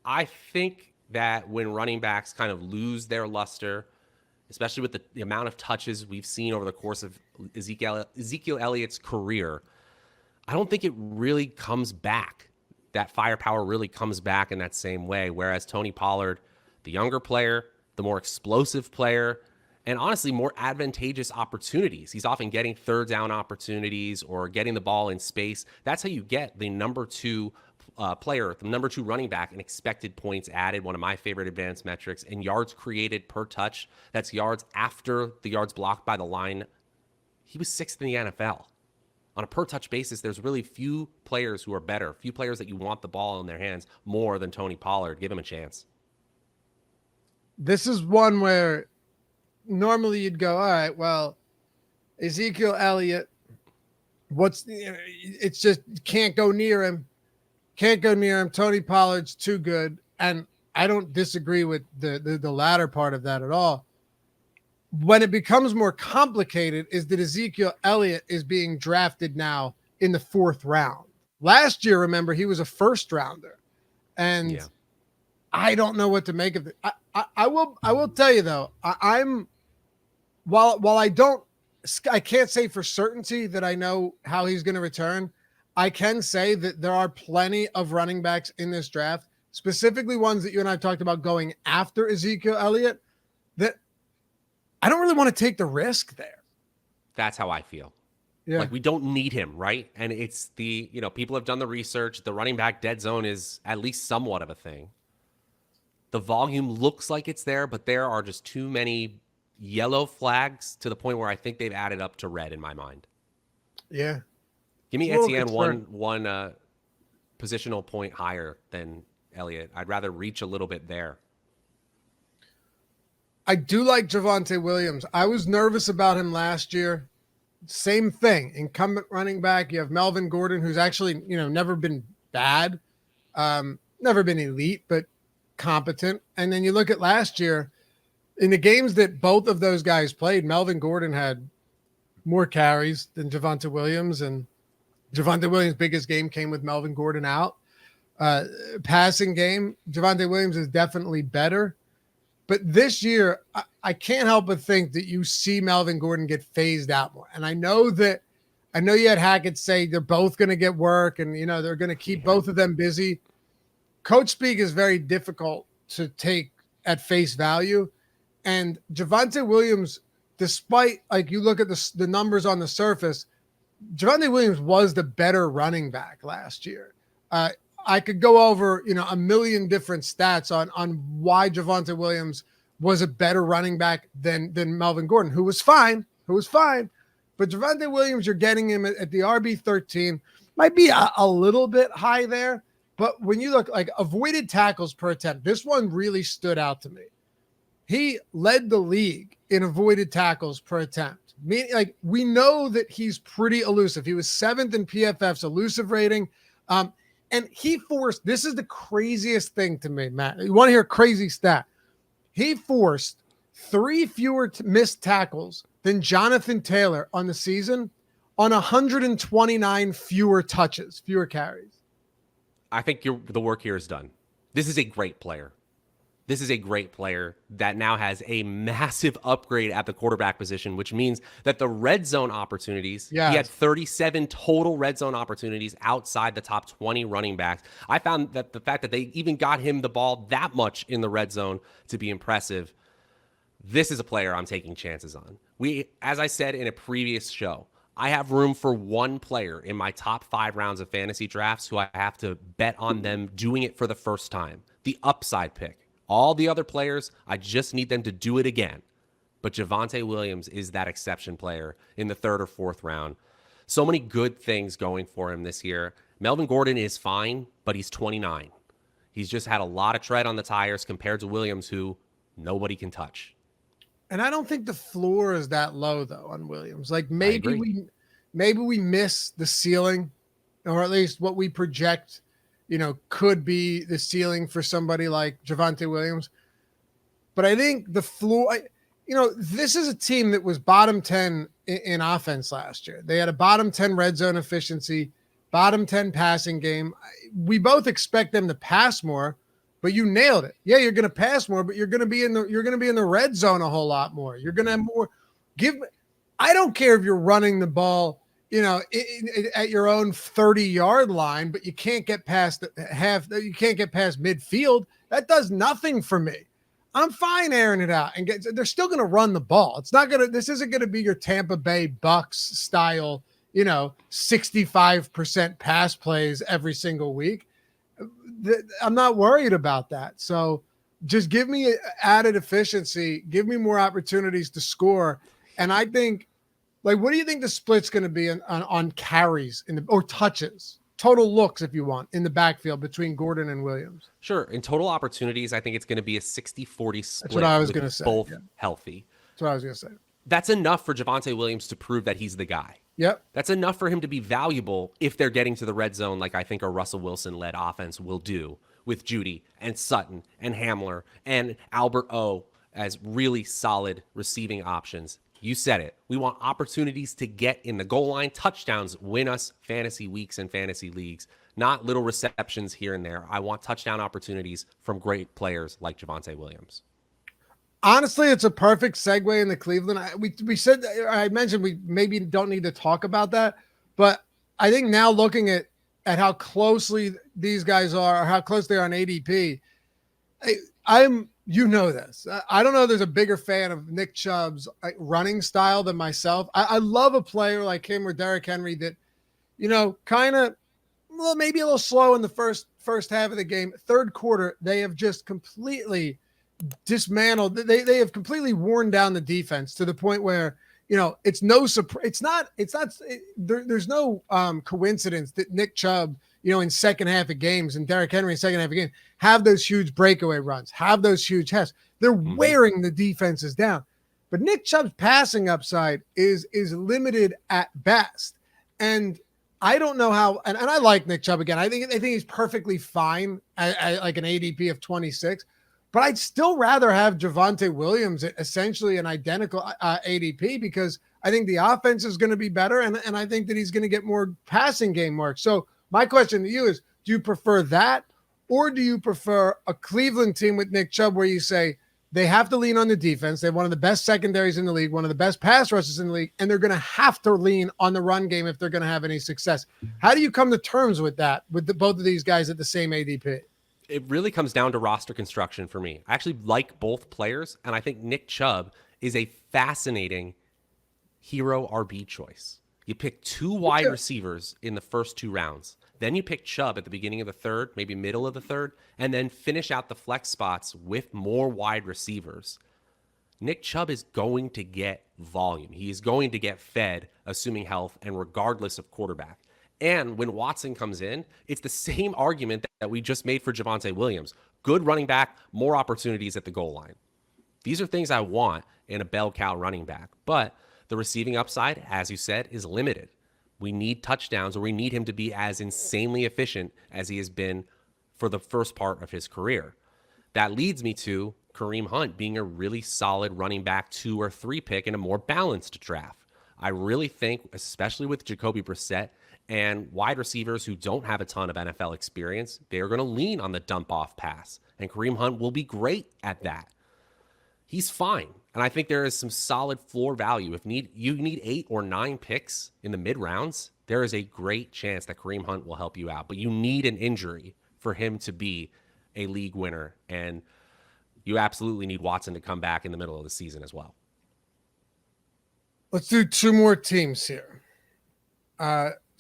I think that when running backs kind of lose their luster, especially with the amount of touches we've seen over the course of Ezekiel Elliott's career, I don't think it really comes back. That firepower really comes back in that same way. Whereas Tony Pollard, the younger player, the more explosive player, and honestly more advantageous opportunities. He's often getting third down opportunities or getting the ball in space. That's how you get the number 2 player, the number 2 running back, and expected points added, one of my favorite advanced metrics, and yards created per touch. That's yards after the yards blocked by the line. He was 6th in the NFL. On a per touch basis, there's really few players who are better, few players that you want the ball in their hands more than Tony Pollard. Give him a chance. This is one where normally you'd go, all right, well, Ezekiel Elliott, it's just can't go near him. Can't go near him. Tony Pollard's too good. And I don't disagree with the latter part of that at all. When it becomes more complicated is that Ezekiel Elliott is being drafted now in the 4th round. Last year, remember, he was a 1st rounder. And I don't know what to make of it. I will tell you though, while I can't say for certainty that I know how he's going to return, I can say that there are plenty of running backs in this draft, specifically ones that you and I talked about going after Ezekiel Elliott, that I don't really want to take the risk there. That's how I feel. Yeah. Like we don't need him, right? And it's people have done the research. The running back dead zone is at least somewhat of a thing. The volume looks like it's there, but there are just too many yellow flags to the point where I think they've added up to red in my mind. Yeah. Give me Etienne one positional point higher than Elliott. I'd rather reach a little bit there. I do like Javonte Williams. I was nervous about him last year. Same thing. Incumbent running back. You have Melvin Gordon, who's actually, never been bad. Never been elite, but competent. And then you look at last year, in the games that both of those guys played, Melvin Gordon had more carries than Javonte Williams, and Javonte Williams' biggest game came with Melvin Gordon out. Passing game, Javonte Williams is definitely better. But this year, I can't help but think that you see Melvin Gordon get phased out more. And I know you had Hackett say they're both going to get work and, they're going to keep both of them busy. Coach speak is very difficult to take at face value. And Javonte Williams, despite, you look at the numbers on the surface, Javonte Williams was the better running back last year. I could go over, a million different stats on why Javonte Williams was a better running back than Melvin Gordon, who was fine. But Javonte Williams, you're getting him at the RB13, might be a little bit high there. But when you look avoided tackles per attempt, this one really stood out to me. He led the league in avoided tackles per attempt. We know that he's pretty elusive. He was 7th in PFF's elusive rating. And he forced, this is the craziest thing to me, Matt. You want to hear a crazy stat? He forced 3 fewer missed tackles than Jonathan Taylor on the season on 129 fewer touches, fewer carries. I think the work here is done. This is a great player. This is a great player that now has a massive upgrade at the quarterback position, which means that the red zone opportunities, yes. He had 37 total red zone opportunities outside the top 20 running backs. I found that the fact that they even got him the ball that much in the red zone to be impressive. This is a player I'm taking chances on. As I said in a previous show, I have room for one player in my top 5 rounds of fantasy drafts who I have to bet on them doing it for the first time. The upside pick. All the other players, I just need them to do it again. But Javonte Williams is that exception player in the 3rd or 4th round. So many good things going for him this year. Melvin Gordon is fine, but he's 29. He's just had a lot of tread on the tires compared to Williams, who nobody can touch. And I don't think the floor is that low, though, on Williams. Maybe we miss the ceiling, or at least what we project could be the ceiling for somebody like Javonte Williams. But I think the floor, this is a team that was bottom 10 in offense last year. They had a bottom 10 red zone efficiency, bottom 10 passing game. We both expect them to pass more, but you nailed it. Yeah, you're going to pass more, but you're going to be in the red zone a whole lot more. You're going to have more. I don't care if you're running the ball, at your own 30-yard line, but you can't get past you can't get past midfield. That does nothing for me. I'm fine airing it out and they're still going to run the ball. This isn't going to be your Tampa Bay Bucks style, 65% pass plays every single week. I'm not worried about that. So just give me added efficiency, give me more opportunities to score. And I think, what do you think the split's going to be on carries or touches? Total looks, if you want, in the backfield between Gordon and Williams. Sure. In total opportunities, I think it's going to be a 60-40 split. That's what I was going to say. Both healthy. That's what I was going to say. That's enough for Javonte Williams to prove that he's the guy. Yep. That's enough for him to be valuable if they're getting to the red zone, like I think a Russell Wilson-led offense will do with Judy and Sutton and Hamler and Albert O as really solid receiving options. You said it. We want opportunities to get in the goal line. Touchdowns win us fantasy weeks and fantasy leagues, not little receptions here and there. I want touchdown opportunities from great players like Javonte Williams. Honestly, it's a perfect segue into Cleveland. I mentioned we maybe don't need to talk about that, but I think now looking at how closely these guys are, or how close they are on ADP, this. I don't know if there's a bigger fan of Nick Chubb's running style than myself. I love a player like him or Derrick Henry that, kind of, maybe a little slow in the first half of the game. Third quarter, they have just completely dismantled. They have completely worn down the defense to the point where, it's no surprise. There's no coincidence that Nick Chubb, in second half of games and Derrick Henry in second half of games have those huge breakaway runs, have those huge tests. They're wearing the defenses down. But Nick Chubb's passing upside is limited at best. And I don't know how, and I like Nick Chubb again. I think he's perfectly fine at like an ADP of 26. But I'd still rather have Javonte Williams at essentially an identical ADP because I think the offense is going to be better, and I think that he's going to get more passing game work. So my question to you is, do you prefer that, or do you prefer a Cleveland team with Nick Chubb where you say they have to lean on the defense, they have one of the best secondaries in the league, one of the best pass rushes in the league, and they're going to have to lean on the run game if they're going to have any success? How do you come to terms with that, with both of these guys at the same ADP? It really comes down to roster construction for me. I actually like both players, and I think Nick Chubb is a fascinating hero RB choice. You pick two wide receivers in the first two rounds. Then you pick Chubb at the beginning of the third, maybe middle of the third, and then finish out the flex spots with more wide receivers. Nick Chubb is going to get volume. He is going to get fed, assuming health and regardless of quarterback. And when Watson comes in, it's the same argument that we just made for Javonte Williams. Good running back, more opportunities at the goal line. These are things I want in a bell cow running back. But the receiving upside, as you said, is limited. We need touchdowns, or we need him to be as insanely efficient as he has been for the first part of his career. That leads me to Kareem Hunt being a really solid running back 2 or 3 pick in a more balanced draft. I really think, especially with Jacoby Brissett, and wide receivers who don't have a ton of NFL experience, they're going to lean on the dump off pass. And Kareem Hunt will be great at that. He's fine. And I think there is some solid floor value. If you need 8 or 9 picks in the mid rounds, there is a great chance that Kareem Hunt will help you out. But you need an injury for him to be a league winner. And you absolutely need Watson to come back in the middle of the season as well. Let's do 2 more teams here.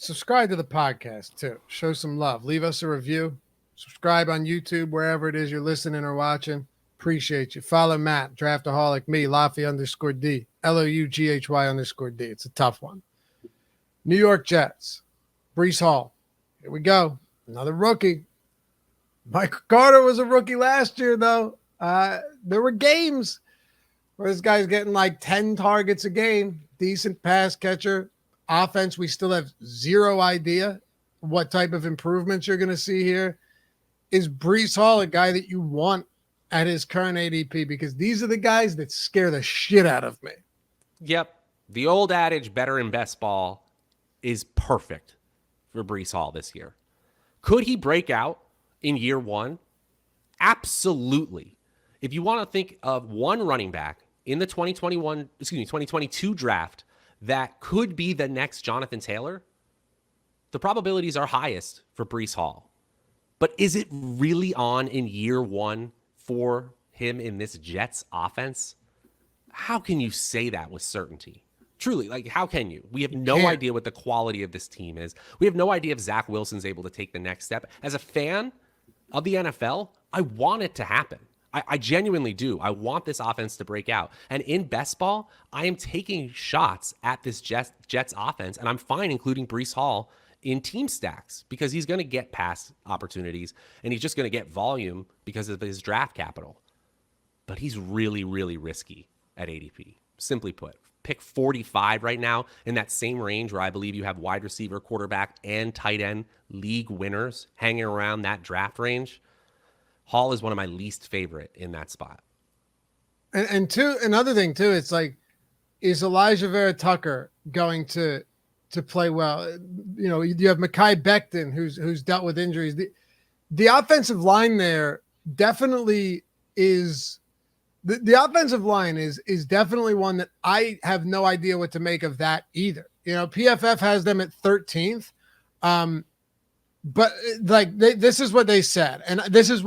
Subscribe to the podcast too. Show some love. Leave us a review. Subscribe on YouTube, wherever it is you're listening or watching. Appreciate you. Follow Matt, Draftaholic, me, Loughy_D, LOUGHY_D. It's a tough one. New York Jets, Breece Hall. Here we go. Another rookie. Michael Carter was a rookie last year, though. There were games where this guy's getting like 10 targets a game. Decent pass catcher. Offense, we still have zero idea what type of improvements you're going to see here. Is Breece Hall a guy that you want at his current ADP? Because these are the guys that scare the shit out of me. Yep. The old adage, better in best ball, is perfect for Breece Hall this year. Could he break out in year 1? Absolutely. If you want to think of one running back in the 2022 draft that could be the next Jonathan Taylor, the probabilities are highest for Breece Hall. But is it really on in year 1 for him in this Jets offense, how can you say that with certainty? Truly, like, how can you? We have no idea what the quality of this team is. We have no idea if Zach Wilson's able to take the next step. As a fan of the NFL, I want it to happen. I genuinely do. I want this offense to break out. And in best ball, I am taking shots at this Jets offense, and I'm fine including Breece Hall in team stacks because he's going to get pass opportunities, and he's just going to get volume because of his draft capital. But he's really, really risky at ADP. Simply put, pick 45 right now in that same range where I believe you have wide receiver, quarterback, and tight end league winners hanging around that draft range. Hall is one of my least favorite in that spot. And another thing too, it's like, is Elijah Vera Tucker going to play well? You know, you have Mekhi Becton who's dealt with injuries. The offensive line there definitely is the offensive line is definitely one that I have no idea what to make of that either. You know, PFF has them at 13th. But like this is what they said, and this is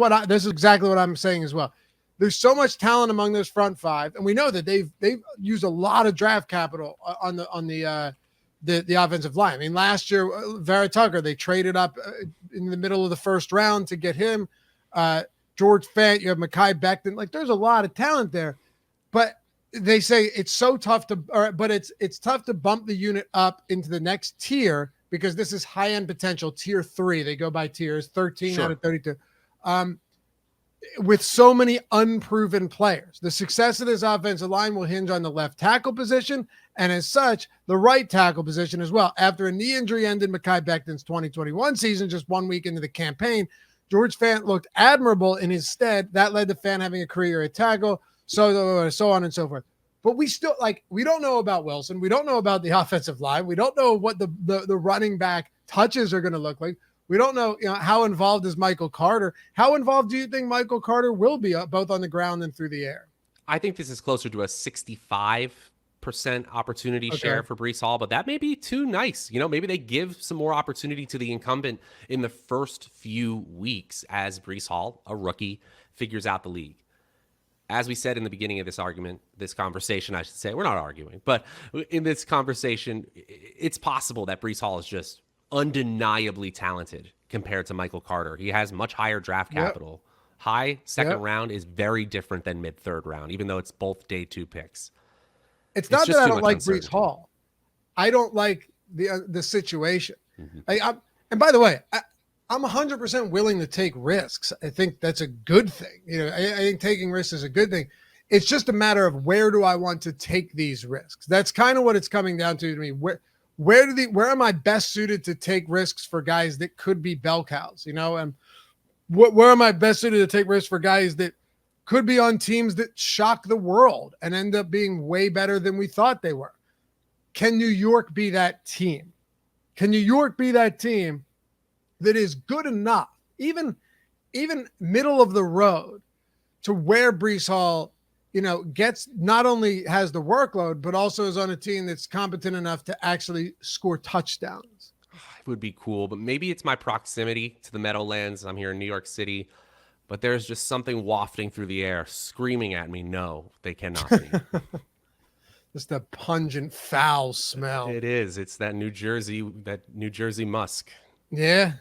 exactly what I'm saying as well. There's so much talent among those front five, and we know that they've used a lot of draft capital on the offensive line. I mean, last year Vera Tucker, they traded up in the middle of the first round to get him. George Fant, you have Mekhi Becton. Like, there's a lot of talent there, but they say it's so tough it's tough to bump the unit up into the next tier, because this is high-end potential, tier 3. They go by tiers, 13 out of 32. With so many unproven players. The success of this offensive line will hinge on the left tackle position, and as such, the right tackle position as well. After a knee injury ended Mekhi Becton's 2021 season, just 1 week into the campaign, George Fant looked admirable in his stead. That led to Fant having a career at tackle, so on and so forth. But we still, like, we don't know about Wilson. We don't know about the offensive line. We don't know what the running back touches are going to look like. We don't know, how involved is Michael Carter. How involved do you think Michael Carter will be, both on the ground and through the air? I think this is closer to a 65% opportunity share for Breece Hall, but that may be too nice. Maybe they give some more opportunity to the incumbent in the first few weeks as Breece Hall, a rookie, figures out the league. As we said in the beginning of this conversation, I should say, we're not arguing, but in this conversation, it's possible that Breece Hall is just undeniably talented compared to Michael Carter. He has much higher draft capital. High second round is very different than mid third round, even though it's both day 2 picks. It's not that I don't like Breece Hall. I don't like the situation. Mm-hmm. And by the way, I'm 100% willing to take risks. I think that's a good thing. I think taking risks is a good thing. It's just a matter of, where do I want to take these risks? That's kind of what it's coming down to me. Where am I best suited to take risks for guys that could be bell cows? And where am I best suited to take risks for guys that could be on teams that shock the world and end up being way better than we thought they were? Can New York be that team? Can New York be that team that is good enough, even middle of the road, to where Breece Hall, gets, not only has the workload, but also is on a team that's competent enough to actually score touchdowns? It would be cool, but maybe it's my proximity to the Meadowlands. I'm here in New York City, but there's just something wafting through the air, screaming at me, no, they cannot be. Just a pungent, foul smell. It is. It's that New Jersey musk. Yeah.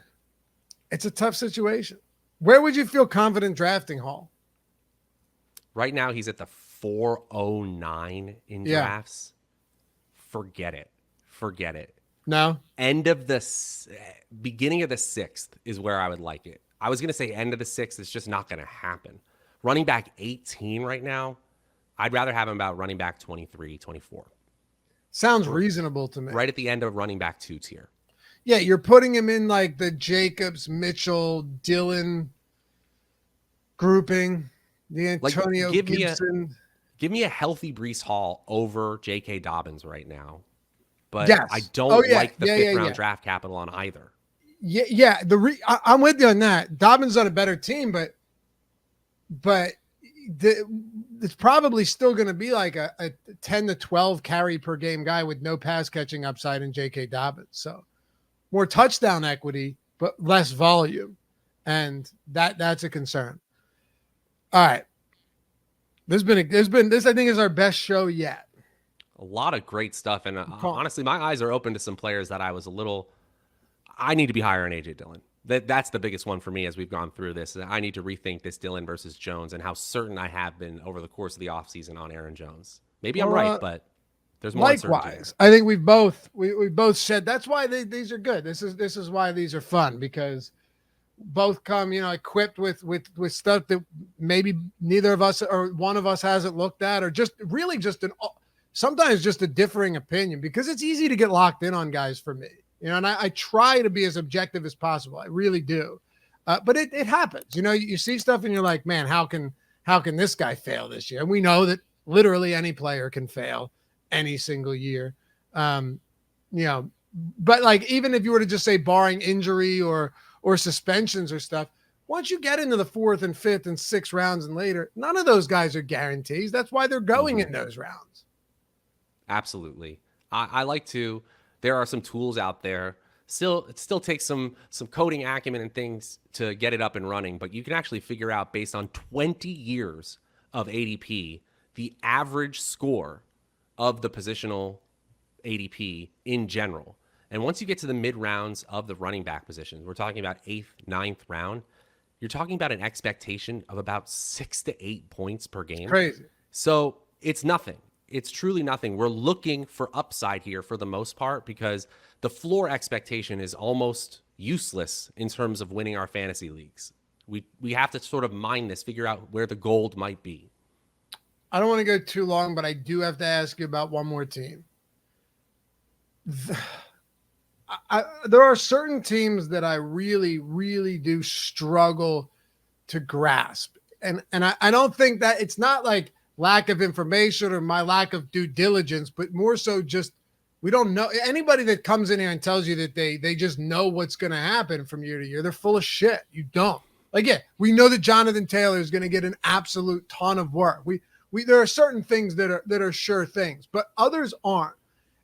It's a tough situation. Where would you feel confident drafting Hall? Right now, he's at the 409 in drafts. Forget it. No? Beginning of the 6th is where I would like it. I was going to say end of the 6th. It's just not going to happen. Running back 18 right now, I'd rather have him about running back 23, 24. Sounds reasonable to me. Right at the end of running back 2 tier. Yeah, you're putting him in like the Jacobs, Mitchell, Dillon grouping, the Antonio Gibson. Give me a healthy Breece Hall over J.K. Dobbins right now. But I don't like the 5th round draft capital on either. Yeah. I'm with you on that. Dobbins on a better team, but it's probably still going to be like a 10 to 12 carry per game guy with no pass catching upside in J.K. Dobbins. So more touchdown equity, but less volume. And that's a concern. All right. This I think is our best show yet. A lot of great stuff. And honestly, my eyes are open to some players that I need to be higher on AJ Dillon. That's the biggest one for me as we've gone through this. I need to rethink this Dillon versus Jones and how certain I have been over the course of the offseason on Aaron Jones. Maybe I'm right, but there's more likewise. I think we both said that's why these are good. This is why these are fun, because both come, equipped with stuff that maybe neither of us or one of us hasn't looked at, or just really sometimes just a differing opinion, because it's easy to get locked in on guys for me. And I try to be as objective as possible. I really do. But it happens. You see stuff and you're like, man, how can this guy fail this year? And we know that literally any player can fail any single year. But like, even if you were to just say barring injury or suspensions or stuff, once you get into the 4th and 5th and 6th rounds and later, none of those guys are guarantees. That's why they're going in those rounds. Absolutely. I like to. There are some tools out there. It still takes some coding acumen and things to get it up and running, but you can actually figure out, based on 20 years of ADP, the average score of the positional ADP in general. And once you get to the mid rounds of the running back positions, we're talking about 8th, 9th round, you're talking about an expectation of about 6 to 8 points per game. It's crazy. So it's nothing. It's truly nothing. We're looking for upside here for the most part, because the floor expectation is almost useless in terms of winning our fantasy leagues. We have to sort of mine this, figure out where the gold might be. I don't want to go too long, but I do have to ask you about one more team. There are certain teams that I really, really do struggle to grasp. And I don't think that it's not like lack of information or my lack of due diligence, but more so just we don't know. Anybody that comes in here and tells you that they just know what's going to happen from year to year, they're full of shit. You don't. Like, yeah, we know that Jonathan Taylor is going to get an absolute ton of work. There are certain things that are sure things, but others aren't.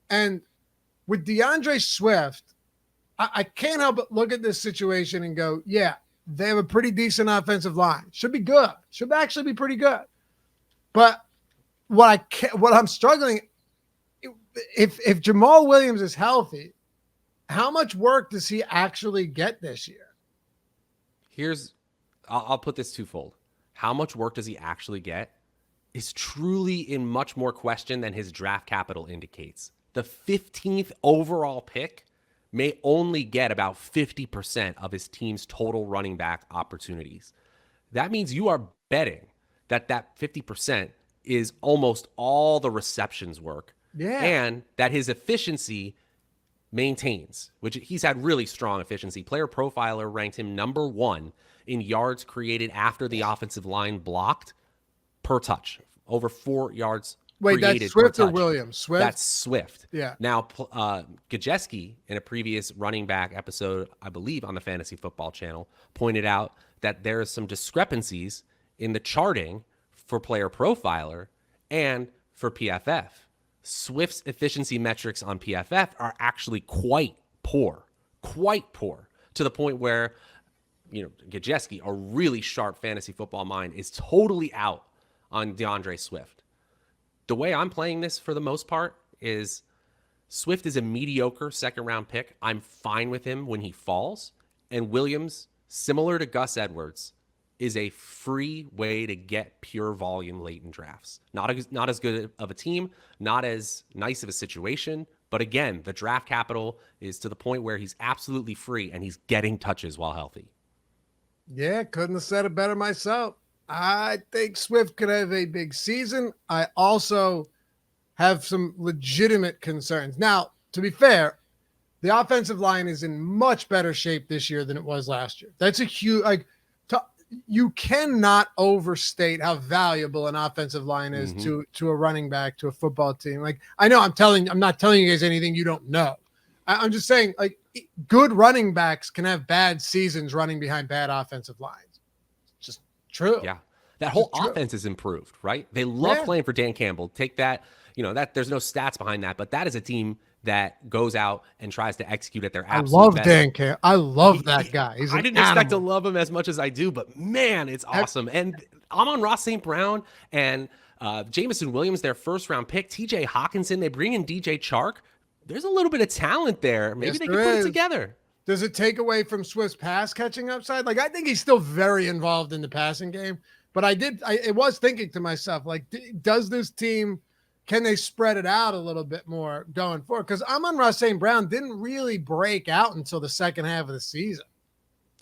And with DeAndre Swift, I can't help but look at this situation and go, yeah, they have a pretty decent offensive line. Should be good. Should actually be pretty good. But what I'm struggling, if Jamaal Williams is healthy, how much work does he actually get this year? I'll put this twofold. How much work does he actually get is truly in much more question than his draft capital indicates. The 15th overall pick may only get about 50% of his team's total running back opportunities. That means you are betting that 50% is almost all the receptions work. Yeah. And that his efficiency maintains, which he's had really strong efficiency. Player Profiler ranked him number 1 in yards created after the offensive line blocked per touch, over 4 yards. Wait, that's Swift or Williams? Swift? That's Swift. Yeah. Now, Gajeski, in a previous running back episode, I believe on the Fantasy Football Channel, pointed out that there are some discrepancies in the charting for Player Profiler and for PFF. Swift's efficiency metrics on PFF are actually quite poor, to the point where, Gajeski, a really sharp fantasy football mind, is totally out on DeAndre Swift. The way I'm playing this for the most part is Swift is a mediocre second-round pick. I'm fine with him when he falls. And Williams, similar to Gus Edwards, is a free way to get pure volume late in drafts. Not as good of a team, not as nice of a situation. But again, the draft capital is to the point where he's absolutely free and he's getting touches while healthy. Yeah, couldn't have said it better myself. I think Swift could have a big season. I also have some legitimate concerns. Now, to be fair, the offensive line is in much better shape this year than it was last year. That's a huge, you cannot overstate how valuable an offensive line is to a running back, to a football team. I know I'm not telling you guys anything you don't know. I'm just saying, good running backs can have bad seasons running behind bad offensive lines. Just true. Yeah. That whole offense is improved, right? They love playing for Dan Campbell. Take that, that there's no stats behind that, but that is a team that goes out and tries to execute at their absolute best. Dan Campbell. I love that guy. I didn't expect to love him as much as I do, but man, it's awesome. And Amon-Ra St. Brown and Jameson Williams, their first-round pick. TJ Hawkinson, they bring in DJ Chark. There's a little bit of talent there. Maybe Yes, they can put it together. Does it take away from Swift's pass catching upside? Like, I think he's still very involved in the passing game, but I was thinking to myself, like, does this team, can they spread it out a little bit more going forward? Because Amon-Ra St. Brown didn't really break out until the second half of the season.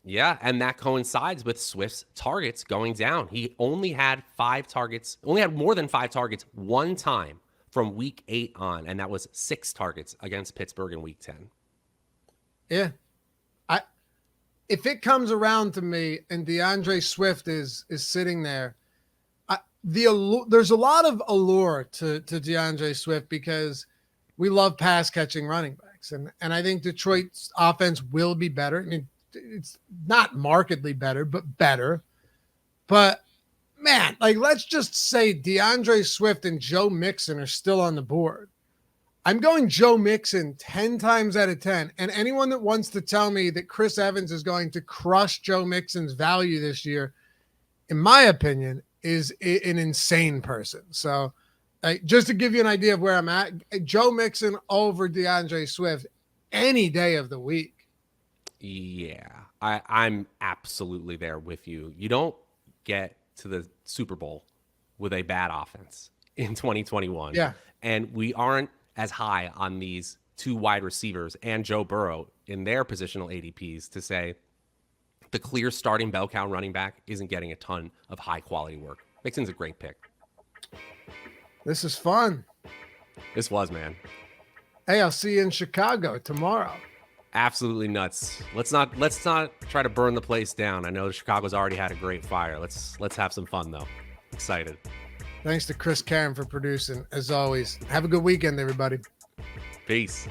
Yeah, and that coincides with Swift's targets going down. He only had more than 5 targets one time from week 8 on, and that was 6 targets against Pittsburgh in week 10. Yeah. If it comes around to me and DeAndre Swift is sitting there, there's a lot of allure to DeAndre Swift because we love pass catching running backs. And I think Detroit's offense will be better. I mean, it's not markedly better, but better. But man, like, let's just say DeAndre Swift and Joe Mixon are still on the board. I'm going Joe Mixon 10 times out of 10. And anyone that wants to tell me that Chris Evans is going to crush Joe Mixon's value this year, in my opinion, is an insane person. So just to give you an idea of where I'm at, Joe Mixon over DeAndre Swift any day of the week. Yeah, I'm absolutely there with you. You don't get to the Super Bowl with a bad offense in 2021. Yeah. And we aren't as high on these 2 wide receivers and Joe Burrow in their positional ADPs to say the clear starting bell cow running back isn't getting a ton of high quality work. Mixon's a great pick. This is fun. This was, man. Hey, I'll see you in Chicago tomorrow. Absolutely nuts. Let's not try to burn the place down. I know Chicago's already had a great fire. Let's have some fun though. Excited. Thanks to Chris Karen for producing, as always. Have a good weekend, everybody. Peace.